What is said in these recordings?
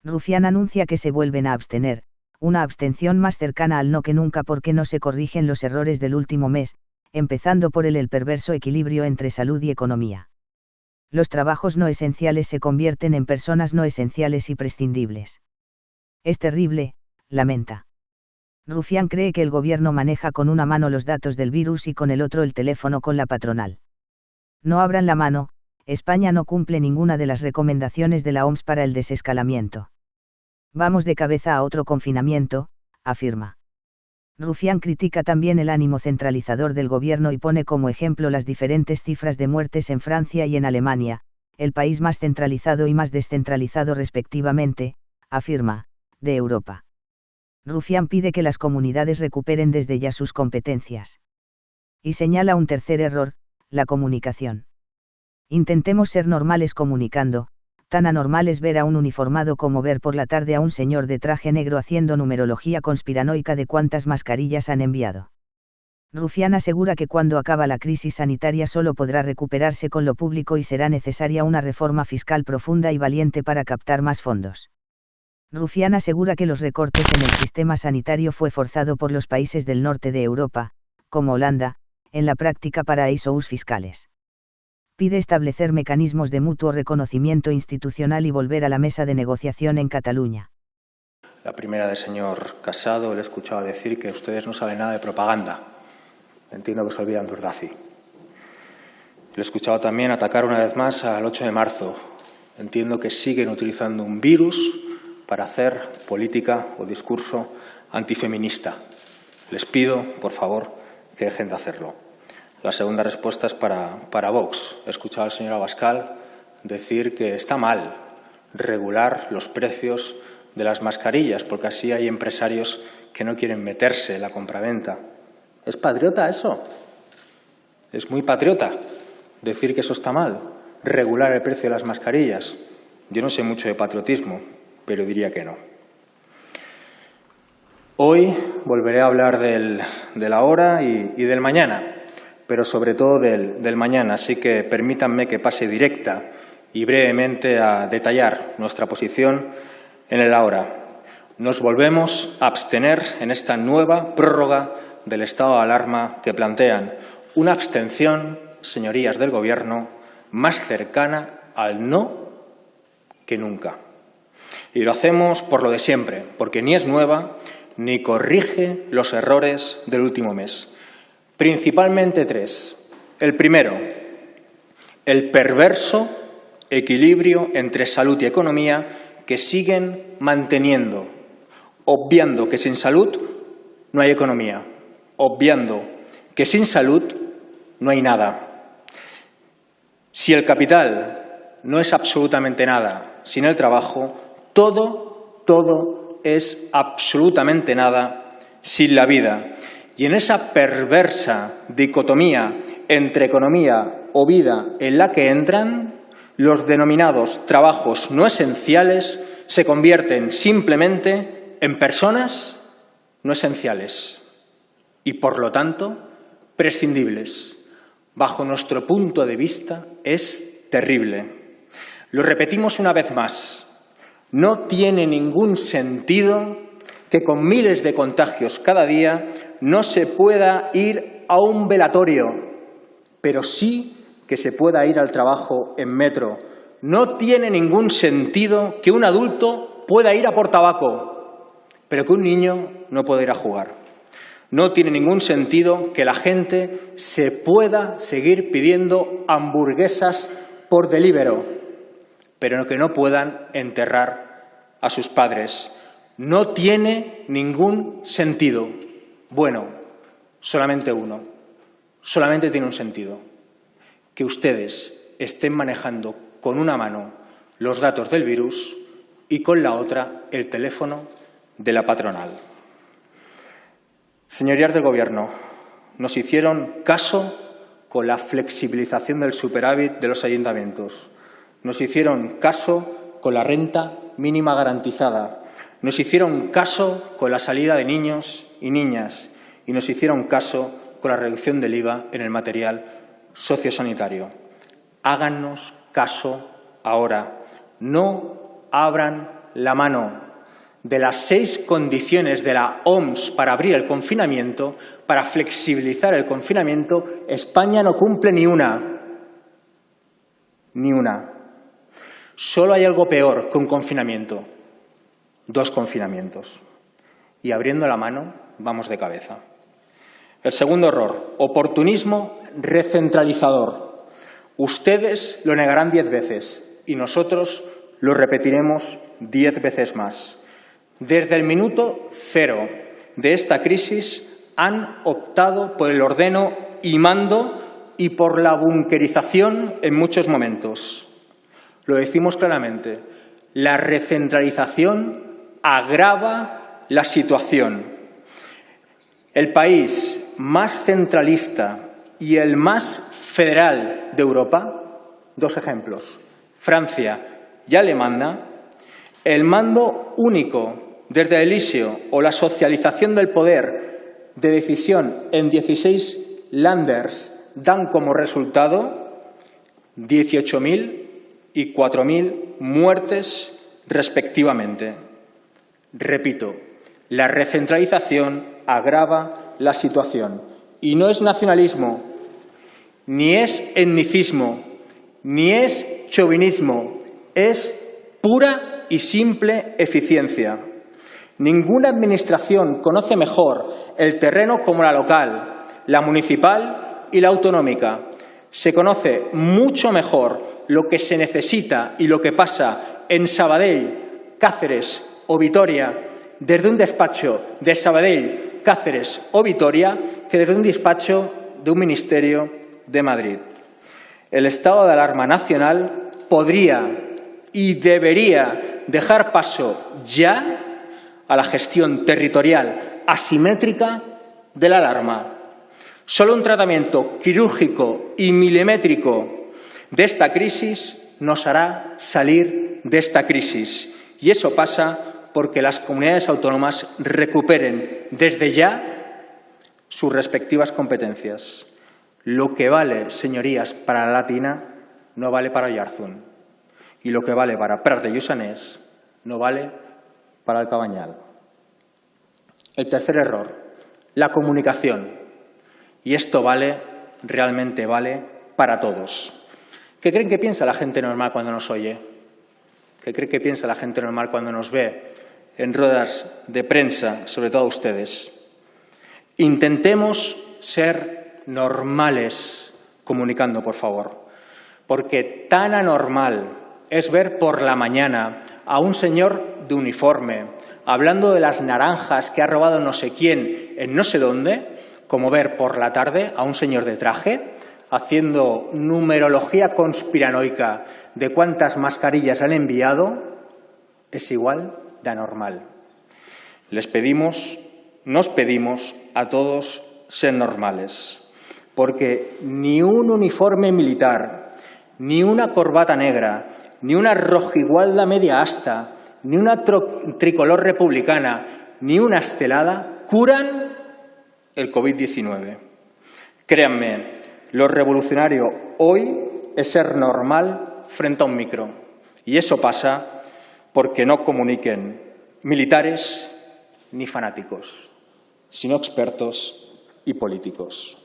Rufián anuncia que se vuelven a abstener, una abstención más cercana al no que nunca porque no se corrigen los errores del último mes, empezando por el perverso equilibrio entre salud y economía. Los trabajos no esenciales se convierten en personas no esenciales y prescindibles. Es terrible, lamenta. Rufián cree que el gobierno maneja con una mano los datos del virus y con el otro el teléfono con la patronal. No abran la mano, España no cumple ninguna de las recomendaciones de la OMS para el desescalamiento. Vamos de cabeza a otro confinamiento, afirma. Rufián critica también el ánimo centralizador del gobierno y pone como ejemplo las diferentes cifras de muertes en Francia y en Alemania, el país más centralizado y más descentralizado respectivamente, afirma, de Europa. Rufián pide que las comunidades recuperen desde ya sus competencias. Y señala un tercer error, la comunicación. Intentemos ser normales comunicando, tan anormal es ver a un uniformado como ver por la tarde a un señor de traje negro haciendo numerología conspiranoica de cuántas mascarillas han enviado. Rufián asegura que cuando acaba la crisis sanitaria solo podrá recuperarse con lo público y será necesaria una reforma fiscal profunda y valiente para captar más fondos. Rufián asegura que los recortes en el sistema sanitario fue forzado por los países del norte de Europa, como Holanda, en la práctica paraísos fiscales. Pide establecer mecanismos de mutuo reconocimiento institucional y volver a la mesa de negociación en Cataluña. La primera del señor Casado, le he escuchado decir que ustedes no saben nada de propaganda. Entiendo que se olvidan de Urdaci. Le he escuchado también atacar una vez más al 8 de marzo. Entiendo que siguen utilizando un virus para hacer política o discurso antifeminista. Les pido, por favor, que dejen de hacerlo. La segunda respuesta es para Vox. He escuchado al señor Abascal decir que está mal regular los precios de las mascarillas, porque así hay empresarios que no quieren meterse en la compraventa. ¿Es patriota eso? Es muy patriota decir que eso está mal, regular el precio de las mascarillas. Yo no sé mucho de patriotismo, pero diría que no. Hoy volveré a hablar del ahora y del mañana, pero sobre todo del mañana, así que permítanme que pase directa y brevemente a detallar nuestra posición en el ahora. Nos volvemos a abstener en esta nueva prórroga del estado de alarma que plantean. Una abstención, señorías del Gobierno, más cercana al no que nunca. Y lo hacemos por lo de siempre, porque ni es nueva ni corrige los errores del último mes. Principalmente tres. El primero, el perverso equilibrio entre salud y economía que siguen manteniendo, obviando que sin salud no hay economía, obviando que sin salud no hay nada. Si el capital no es absolutamente nada sin el trabajo, todo es absolutamente nada sin la vida. Y en esa perversa dicotomía entre economía o vida en la que entran, los denominados trabajos no esenciales se convierten simplemente en personas no esenciales y, por lo tanto, prescindibles. Bajo nuestro punto de vista, es terrible. Lo repetimos una vez más. No tiene ningún sentido que con miles de contagios cada día no se pueda ir a un velatorio, pero sí que se pueda ir al trabajo en metro. No tiene ningún sentido que un adulto pueda ir a por tabaco, pero que un niño no pueda ir a jugar. No tiene ningún sentido que la gente se pueda seguir pidiendo hamburguesas por Deliveroo, pero que no puedan enterrar a sus padres. No tiene ningún sentido. Bueno, solamente uno. Solamente tiene un sentido. Que ustedes estén manejando con una mano los datos del virus y con la otra el teléfono de la patronal. Señorías del Gobierno, nos hicieron caso con la flexibilización del superávit de los ayuntamientos. Nos hicieron caso con la renta mínima garantizada. Nos hicieron caso con la salida de niños y niñas y nos hicieron caso con la reducción del IVA en el material sociosanitario. Háganos caso ahora. No abran la mano de las 6 condiciones de la OMS para abrir el confinamiento, para flexibilizar el confinamiento, España no cumple ni una. Ni una. Solo hay algo peor que un confinamiento. 2 confinamientos. Y abriendo la mano, vamos de cabeza. El segundo error, oportunismo recentralizador. Ustedes lo negarán 10 veces y nosotros lo repetiremos 10 veces más. Desde el minuto 0 de esta crisis han optado por el ordeno y mando y por la bunkerización en muchos momentos. Lo decimos claramente, la recentralización agrava la situación. El país más centralista y el más federal de Europa, 2 ejemplos, Francia y Alemania, el mando único desde el Elíseo o la socialización del poder de decisión en 16 Länders dan como resultado 18.000 y 4.000 muertes respectivamente. Repito, la recentralización agrava la situación y no es nacionalismo, ni es etnicismo, ni es chauvinismo, es pura y simple eficiencia. Ninguna administración conoce mejor el terreno como la local, la municipal y la autonómica. Se conoce mucho mejor lo que se necesita y lo que pasa en Sabadell, Cáceres o Vitoria desde un despacho de Sabadell, Cáceres o Vitoria que desde un despacho de un ministerio de Madrid. El estado de alarma nacional podría y debería dejar paso ya a la gestión territorial asimétrica de la alarma. Solo un tratamiento quirúrgico y milimétrico de esta crisis nos hará salir de esta crisis. Y eso pasa porque las comunidades autónomas recuperen desde ya sus respectivas competencias. Lo que vale, señorías, para la Latina no vale para Oyarzún. Y lo que vale para Prat de Lluçanès no vale para el Cabanyal. El tercer error, la comunicación. Y esto vale, realmente vale, para todos. ¿Qué creen que piensa la gente normal cuando nos oye? ¿Qué creen que piensa la gente normal cuando nos ve en ruedas de prensa, sobre todo ustedes? Intentemos ser normales comunicando, por favor, porque tan anormal es ver por la mañana a un señor de uniforme hablando de las naranjas que ha robado no sé quién en no sé dónde, como ver por la tarde a un señor de traje haciendo numerología conspiranoica de cuántas mascarillas han enviado, es igual de anormal. Nos pedimos a todos ser normales, porque ni un uniforme militar, ni una corbata negra, ni una rojigualda media asta, ni una tricolor republicana, ni una estelada curan el COVID-19. Créanme, lo revolucionario hoy es ser normal frente a un micro. Y eso pasa porque no comuniquen militares ni fanáticos, sino expertos y políticos.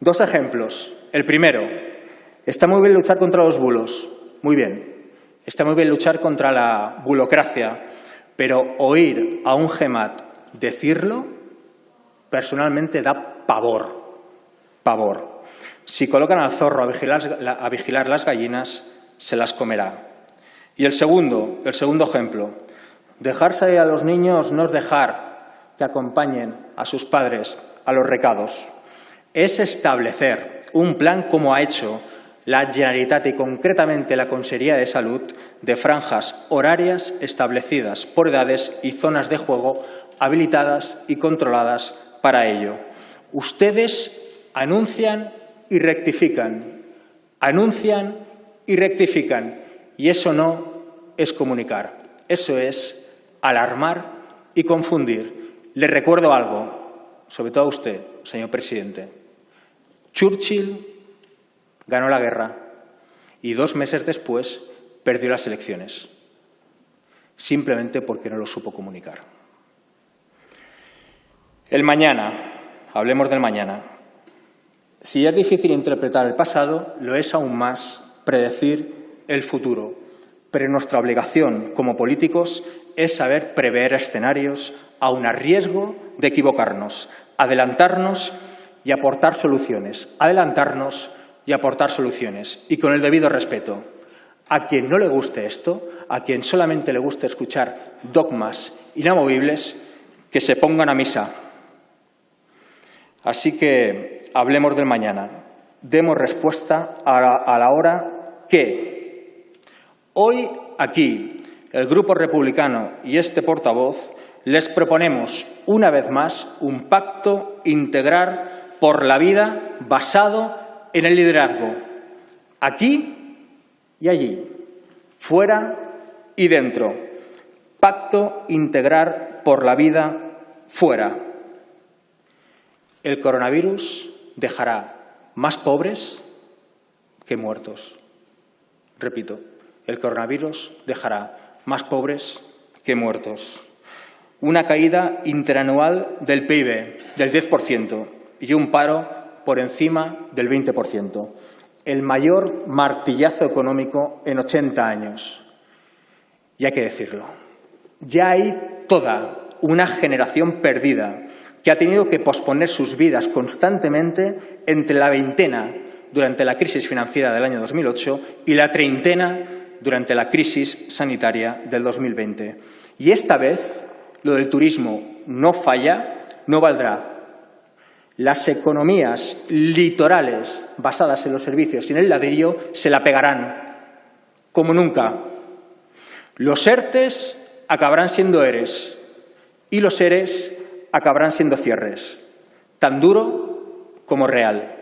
2 ejemplos. El primero, está muy bien luchar contra los bulos, muy bien. Está muy bien luchar contra la bulocracia, pero oír a un GEMAT decirlo, personalmente da pavor. Pavor. Si colocan al zorro a vigilar las gallinas, se las comerá. Y el segundo ejemplo, dejar salir a los niños no es dejar que acompañen a sus padres a los recados. Es establecer un plan como ha hecho la Generalitat y concretamente la Consellería de Salud de franjas horarias establecidas por edades y zonas de juego habilitadas y controladas para ello. Ustedes anuncian y rectifican, y eso no es comunicar, eso es alarmar y confundir. Les recuerdo algo, sobre todo a usted, señor presidente. Churchill ganó la guerra y 2 meses después perdió las elecciones. simplemente porque no lo supo comunicar. El mañana, hablemos del mañana. Si es difícil interpretar el pasado, lo es aún más predecir el futuro. Pero nuestra obligación como políticos es saber prever escenarios, aun a riesgo de equivocarnos, adelantarnos y aportar soluciones. Adelantarnos y aportar soluciones. Y con el debido respeto. A quien no le guste esto, a quien solamente le guste escuchar dogmas inamovibles, que se pongan a misa. Así que hablemos del mañana. Demos respuesta a la hora que. Hoy, aquí, el Grupo Republicano y este portavoz les proponemos, una vez más, un pacto integral por la vida basado en el liderazgo. Aquí y allí, fuera y dentro. Pacto integral por la vida fuera. El coronavirus dejará más pobres que muertos. Repito, el coronavirus dejará más pobres que muertos. Una caída interanual del PIB del 10% y un paro por encima del 20%. El mayor martillazo económico en 80 años. Y hay que decirlo, ya hay toda una generación perdida que ha tenido que posponer sus vidas constantemente entre la veintena durante la crisis financiera del año 2008 y la treintena durante la crisis sanitaria del 2020. Y esta vez lo del turismo no falla, no valdrá. Las economías litorales basadas en los servicios y en el ladrillo se la pegarán, como nunca. Los ERTEs acabarán siendo ERES y los ERES acabarán siendo cierres, tan duro como real.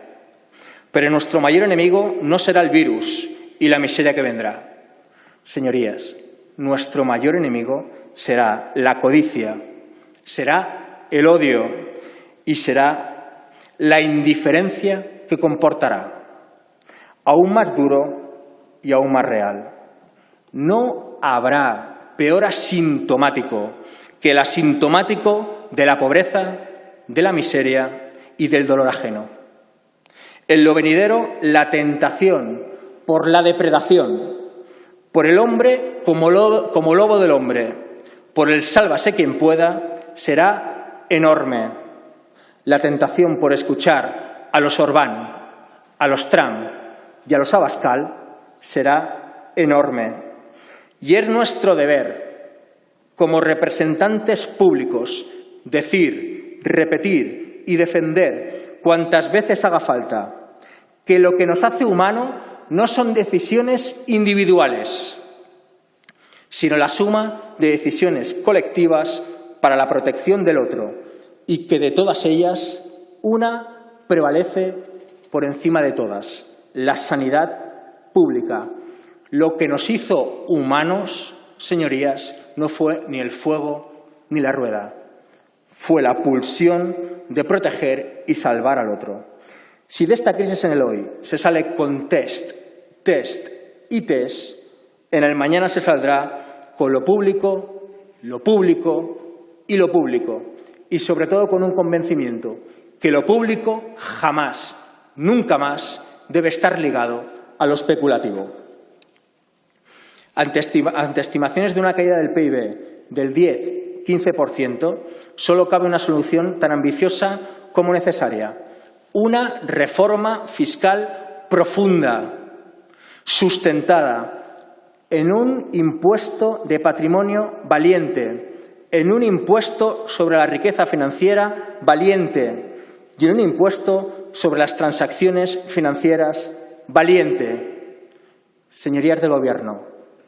Pero nuestro mayor enemigo no será el virus y la miseria que vendrá. Señorías, nuestro mayor enemigo será la codicia, será el odio y será la indiferencia que comportará. Aún más duro y aún más real. No habrá peor asintomático que el asintomático de la pobreza, de la miseria y del dolor ajeno. En lo venidero, la tentación por la depredación, por el hombre como lobo del hombre, por el sálvase quien pueda, será enorme. La tentación por escuchar a los Orbán, a los Trump y a los Abascal será enorme. Y es nuestro deber, como representantes públicos, decir, repetir y defender cuantas veces haga falta que lo que nos hace humano no son decisiones individuales, sino la suma de decisiones colectivas para la protección del otro y que de todas ellas una prevalece por encima de todas, la sanidad pública. Lo que nos hizo humanos, señorías, no fue ni el fuego ni la rueda, fue la pulsión de proteger y salvar al otro. Si de esta crisis en el hoy se sale con test y test, en el mañana se saldrá con lo público y lo público, y sobre todo con un convencimiento que lo público jamás, nunca más, debe estar ligado a lo especulativo. Ante estimaciones de una caída del PIB del 10-15%, solo cabe una solución tan ambiciosa como necesaria: una reforma fiscal profunda, sustentada en un impuesto de patrimonio valiente, en un impuesto sobre la riqueza financiera valiente y en un impuesto sobre las transacciones financieras valiente. Señorías del Gobierno,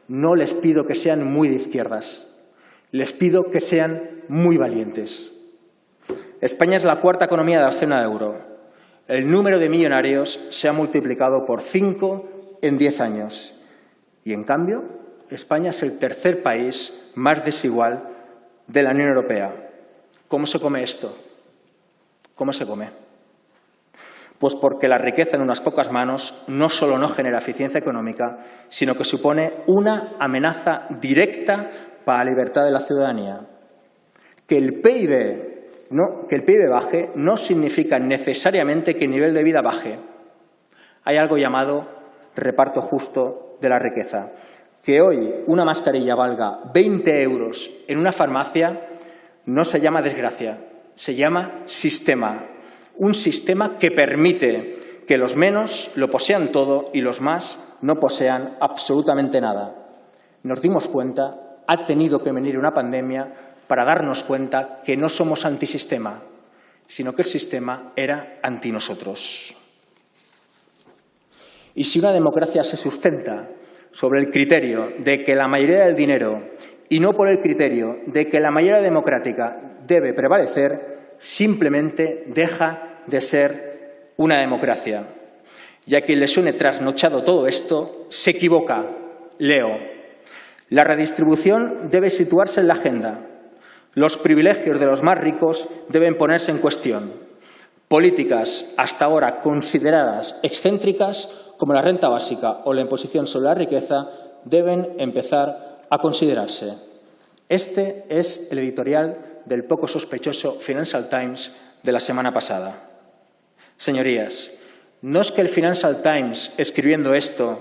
no les pido que sean muy de izquierdas, les pido que sean muy valientes. España es la cuarta economía de la zona euro. El número de millonarios se ha multiplicado por 5 en 10 años. Y, en cambio, España es el tercer país más desigual de la Unión Europea. ¿Cómo se come esto? ¿Cómo se come? Pues porque la riqueza en unas pocas manos no solo no genera eficiencia económica, sino que supone una amenaza directa para la libertad de la ciudadanía. Que el PIB baje no significa necesariamente que el nivel de vida baje. Hay algo llamado reparto justo de la riqueza. Que hoy una mascarilla valga 20 euros en una farmacia no se llama desgracia, se llama sistema. Un sistema que permite que los menos lo posean todo y los más no posean absolutamente nada. Nos dimos cuenta, ha tenido que venir una pandemia para darnos cuenta que no somos antisistema, sino que el sistema era anti nosotros. Y si una democracia se sustenta sobre el criterio de que la mayoría del dinero y no por el criterio de que la mayoría democrática debe prevalecer, simplemente deja de ser una democracia. Y a quien le suene trasnochado todo esto, se equivoca. Leo. La redistribución debe situarse en la agenda. Los privilegios de los más ricos deben ponerse en cuestión. Políticas hasta ahora consideradas excéntricas, como la renta básica o la imposición sobre la riqueza, deben empezar a considerarse. Este es el editorial del poco sospechoso Financial Times de la semana pasada. Señorías, no es que el Financial Times, escribiendo esto,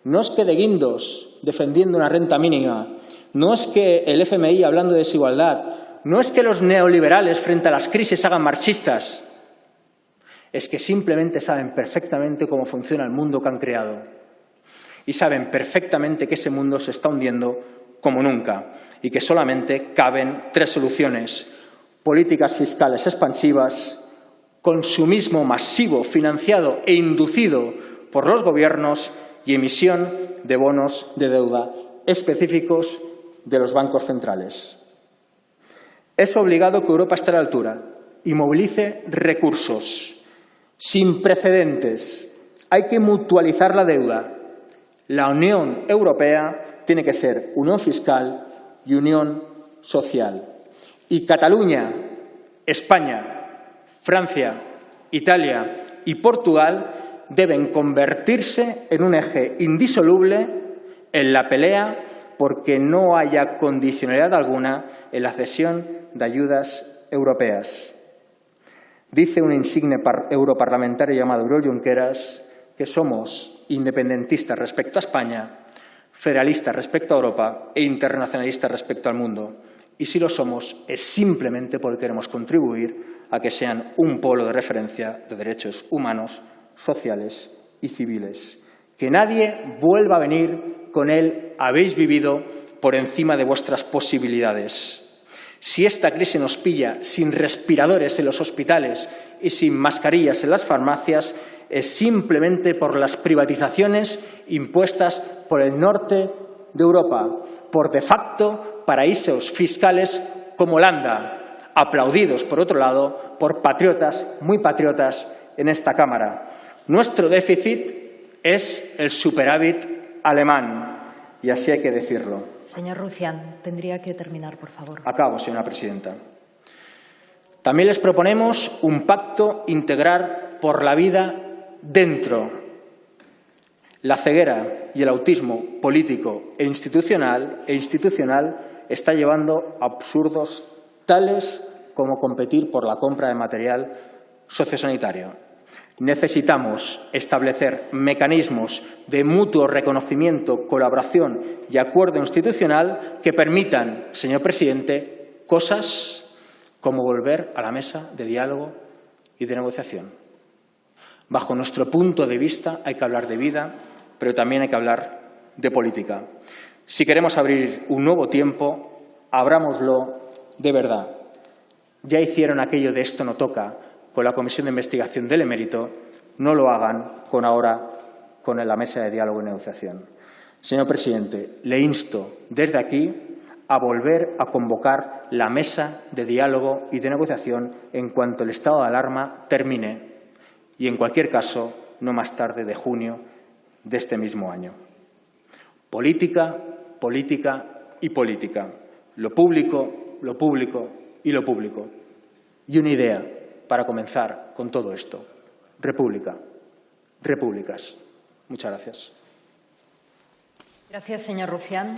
no es que De Guindos, defendiendo una renta mínima, no es que el FMI, hablando de desigualdad, no es que los neoliberales, frente a las crisis, hagan marxistas. Es que simplemente saben perfectamente cómo funciona el mundo que han creado. Y saben perfectamente que ese mundo se está hundiendo como nunca y que solamente caben tres soluciones: políticas fiscales expansivas, consumismo masivo financiado e inducido por los gobiernos y emisión de bonos de deuda específicos de los bancos centrales. Es obligado que Europa esté a la altura y movilice recursos sin precedentes. Hay que mutualizar la deuda. La Unión Europea tiene que ser unión fiscal y unión social. Y Cataluña, España, Francia, Italia y Portugal deben convertirse en un eje indisoluble en la pelea porque no haya condicionalidad alguna en la cesión de ayudas europeas. Dice un insigne europarlamentario llamado Oriol Junqueras que somos independentistas respecto a España, federalistas respecto a Europa e internacionalistas respecto al mundo. Y si lo somos es simplemente porque queremos contribuir a que sean un polo de referencia de derechos humanos, sociales y civiles. Que nadie vuelva a venir con el habéis vivido por encima de vuestras posibilidades. Si esta crisis nos pilla sin respiradores en los hospitales y sin mascarillas en las farmacias, es simplemente por las privatizaciones impuestas por el norte de Europa, por de facto paraísos fiscales como Holanda, aplaudidos, por otro lado, por patriotas, muy patriotas en esta Cámara. Nuestro déficit es el superávit alemán, y así hay que decirlo. Señor Rufián, tendría que terminar, por favor. Acabo, señora presidenta. También les proponemos un pacto integral por la vida dentro. La ceguera y el autismo político e institucional está llevando a absurdos tales como competir por la compra de material sociosanitario. Necesitamos establecer mecanismos de mutuo reconocimiento, colaboración y acuerdo institucional que permitan, señor presidente, cosas como volver a la mesa de diálogo y de negociación. Bajo nuestro punto de vista hay que hablar de vida, pero también hay que hablar de política. Si queremos abrir un nuevo tiempo, abrámoslo de verdad. Ya hicieron aquello de esto no toca con la Comisión de Investigación del Emérito, no lo hagan con la mesa de diálogo y negociación. Señor presidente, le insto desde aquí a volver a convocar la mesa de diálogo y de negociación en cuanto el estado de alarma termine y, en cualquier caso, no más tarde de junio de este mismo año. Política, política y política. Lo público, lo público y lo público. Y una idea para comenzar con todo esto. República. Repúblicas. Muchas gracias. Gracias, señor Rufián.